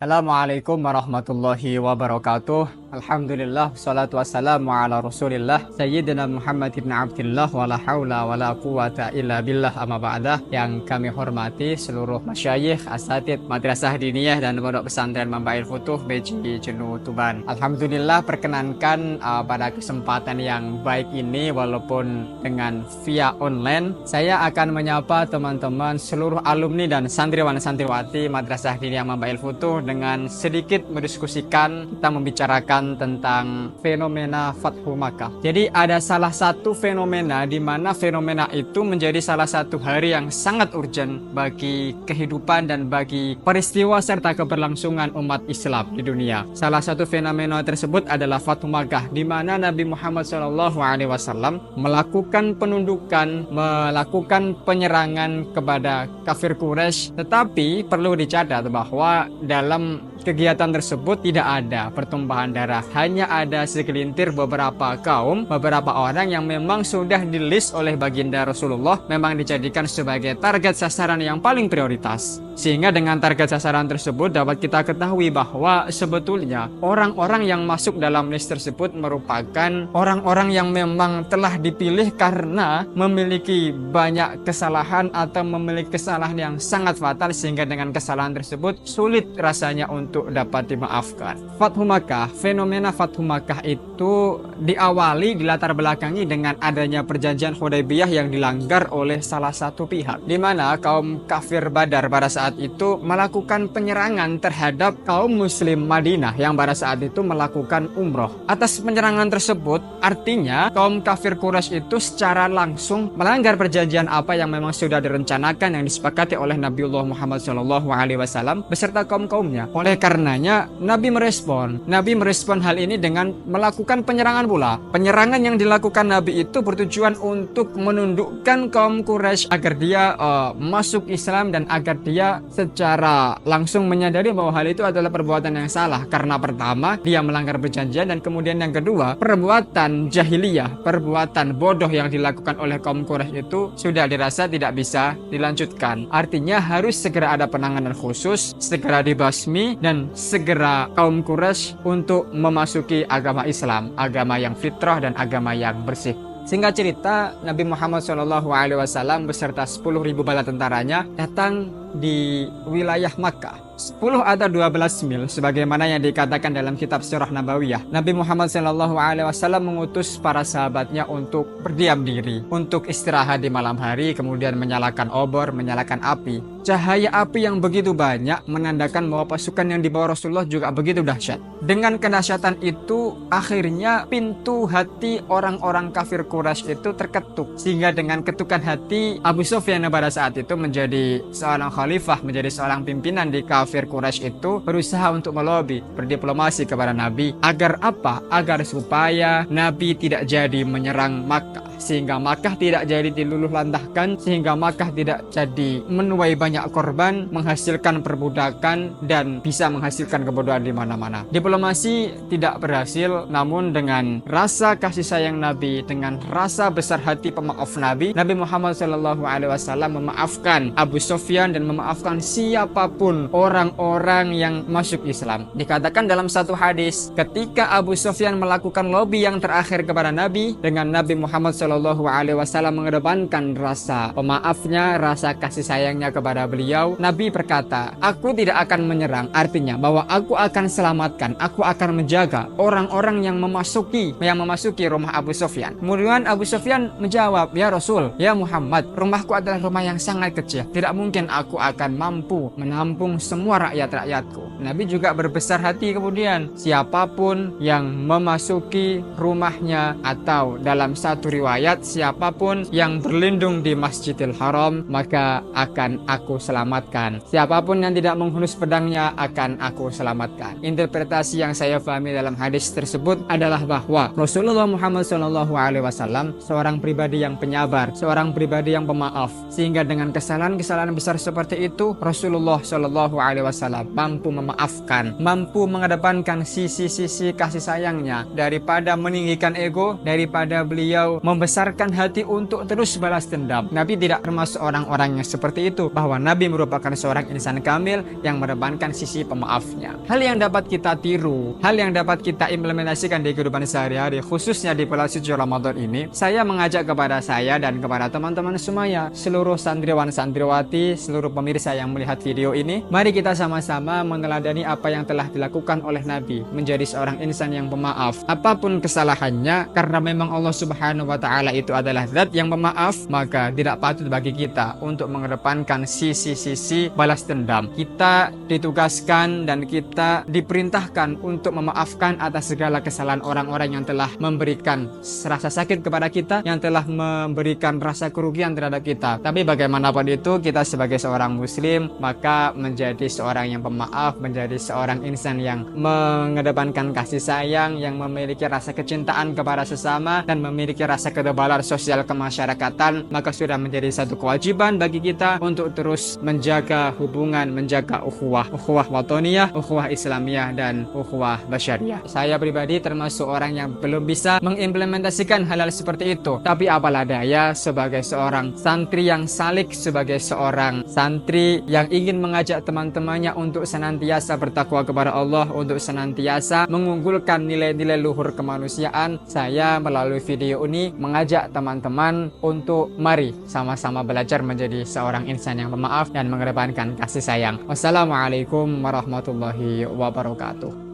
Assalamualaikum warahmatullahi wabarakatuh. Alhamdulillah, salatu wassalamu ala rasulillah Sayyidina Muhammad ibn Abdillah wa la hawla wa la quwata illa billah amma ba'dah. Yang kami hormati seluruh masyayikh, asatid, madrasah diniyah dan pondok pesantren Mambail Futuh Beji Jenuh Tuban. Alhamdulillah, perkenankan pada kesempatan yang baik ini walaupun dengan via online, saya akan menyapa teman-teman seluruh alumni dan santriwan-santriwati madrasah diniyah Mambail Futuh dengan sedikit mendiskusikan, kita membicarakan tentang fenomena Fathu Makkah. Jadi ada salah satu fenomena di mana fenomena itu menjadi salah satu hari yang sangat urgent bagi kehidupan dan bagi peristiwa serta keberlangsungan umat Islam di dunia. Salah satu fenomena tersebut adalah Fathu Makkah, di mana Nabi Muhammad SAW melakukan penundukan, melakukan penyerangan kepada kafir Quraisy. Tetapi perlu dicatat bahwa dalam kegiatan tersebut tidak ada pertumpahan darah, hanya ada segelintir beberapa kaum, beberapa orang yang memang sudah di-list oleh baginda Rasulullah, memang dijadikan sebagai target sasaran yang paling prioritas. Sehingga dengan target sasaran tersebut dapat kita ketahui bahwa sebetulnya orang-orang yang masuk dalam list tersebut merupakan orang-orang yang memang telah dipilih karena memiliki banyak kesalahan atau memiliki kesalahan yang sangat fatal, sehingga dengan kesalahan tersebut sulit rasanya untuk dapat dimaafkan. Fathu Makkah, fenomena Fathu Makkah itu diawali, dilatar belakangi dengan adanya perjanjian Hudaybiyah yang dilanggar oleh salah satu pihak, di mana kaum kafir Badar pada saat itu melakukan penyerangan terhadap kaum muslim Madinah yang pada saat itu melakukan umroh. Atas penyerangan tersebut, artinya kaum kafir Quraisy itu secara langsung melanggar perjanjian apa yang memang sudah direncanakan, yang disepakati oleh Nabiullah Muhammad SAW beserta kaum-kaumnya. Oleh karenanya Nabi merespon hal ini dengan melakukan penyerangan pula. Penyerangan yang dilakukan Nabi itu bertujuan untuk menundukkan kaum Quraisy agar dia masuk Islam dan agar dia secara langsung menyadari bahwa hal itu adalah perbuatan yang salah. Karena pertama, dia melanggar perjanjian, dan kemudian yang kedua, perbuatan jahiliyah, perbuatan bodoh yang dilakukan oleh kaum Quraisy itu sudah dirasa tidak bisa dilanjutkan. Artinya harus segera ada penanganan khusus, segera dibasmi, dan segera kaum Quraisy untuk memasuki agama Islam, agama yang fitrah dan agama yang bersih. Singkat cerita, Nabi Muhammad SAW beserta 10.000 bala tentaranya datang di wilayah Makkah. 10 atau 12 mil sebagaimana yang dikatakan dalam kitab Sirah Nabawiyah. Nabi Muhammad SAW mengutus para sahabatnya untuk berdiam diri, untuk istirahat di malam hari, kemudian menyalakan obor, menyalakan api. Cahaya api yang begitu banyak menandakan bahwa pasukan yang dibawa Rasulullah juga begitu dahsyat. Dengan kedahsyatan itu, akhirnya pintu hati orang-orang kafir Quraisy itu terketuk, sehingga dengan ketukan hati, Abu Sufyan pada saat itu menjadi seorang khalifah, menjadi seorang pimpinan di kafir Quraisy itu berusaha untuk melobi, berdiplomasi kepada Nabi agar apa? Agar supaya Nabi tidak jadi menyerang Makkah, sehingga Makkah tidak jadi diluluh lantahkan, sehingga Makkah tidak jadi menuai banyak korban, menghasilkan perbudakan, dan bisa menghasilkan kebodohan di mana-mana. Diplomasi tidak berhasil, namun dengan rasa kasih sayang Nabi, dengan rasa besar hati pemaaf Nabi, Nabi Muhammad SAW memaafkan Abu Sufyan dan memaafkan siapapun orang-orang yang masuk Islam. Dikatakan dalam satu hadis, ketika Abu Sufyan melakukan lobi yang terakhir kepada Nabi, dengan Nabi Muhammad SAW mengedepankan rasa pemaafnya, rasa kasih sayangnya kepada beliau, Nabi berkata, aku tidak akan menyerang, artinya bahwa aku akan selamatkan, aku akan menjaga orang-orang yang memasuki rumah Abu Sufyan. Kemudian Abu Sufyan menjawab, ya Rasul, ya Muhammad, rumahku adalah rumah yang sangat kecil, tidak mungkin aku akan mampu menampung semua rakyat-rakyatku. Nabi juga berbesar hati kemudian, siapapun yang memasuki rumahnya, atau dalam satu riwayat, siapapun yang berlindung di Masjidil Haram, maka akan aku selamatkan. Siapapun yang tidak menghunus pedangnya, akan aku selamatkan. Interpretasi yang saya pahami dalam hadis tersebut adalah bahwa Rasulullah Muhammad SAW seorang pribadi yang penyabar, seorang pribadi yang pemaaf, sehingga dengan kesalahan-kesalahan besar seperti itu, Rasulullah SAW mampu memaafkan, mampu mengedepankan sisi-sisi kasih sayangnya, daripada meninggikan ego, daripada beliau membesarkan membesarkan hati untuk terus balas dendam. Nabi tidak termasuk orang-orang yang seperti itu, bahwa Nabi merupakan seorang insan kamil yang mengedepankan sisi pemaafnya. Hal yang dapat kita tiru, hal yang dapat kita implementasikan di kehidupan sehari-hari, khususnya di bulan suci Ramadan ini, saya mengajak kepada saya dan kepada teman-teman semuanya, seluruh santriwan santriwati, seluruh pemirsa yang melihat video ini, mari kita sama-sama meneladani apa yang telah dilakukan oleh Nabi, menjadi seorang insan yang pemaaf apapun kesalahannya, karena memang Allah Subhanahu wa Ta'ala itu adalah zat yang pemaaf. Maka tidak patut bagi kita untuk mengedepankan sisi-sisi balas dendam. Kita ditugaskan dan kita diperintahkan untuk memaafkan atas segala kesalahan orang-orang yang telah memberikan rasa sakit kepada kita, yang telah memberikan rasa kerugian terhadap kita. Tapi bagaimanapun itu, kita sebagai seorang muslim, maka menjadi seorang yang pemaaf, menjadi seorang insan yang mengedepankan kasih sayang, yang memiliki rasa kecintaan kepada sesama, dan memiliki rasa ketebalan sosial kemasyarakatan, maka sudah menjadi satu kewajiban bagi kita untuk terus menjaga hubungan, menjaga ukhuwah watoniyah, ukhuwah islamiyah, dan ukhuwah basyariyah. Saya pribadi termasuk orang yang belum bisa mengimplementasikan hal-hal seperti itu, tapi apalah daya, sebagai seorang santri yang salik, sebagai seorang santri yang ingin mengajak teman-temannya untuk senantiasa bertakwa kepada Allah, untuk senantiasa mengunggulkan nilai-nilai luhur kemanusiaan, saya melalui video ini mengajak teman-teman untuk mari sama-sama belajar menjadi seorang insan yang pemaaf dan mengedepankan kasih sayang. Wassalamualaikum warahmatullahi wabarakatuh.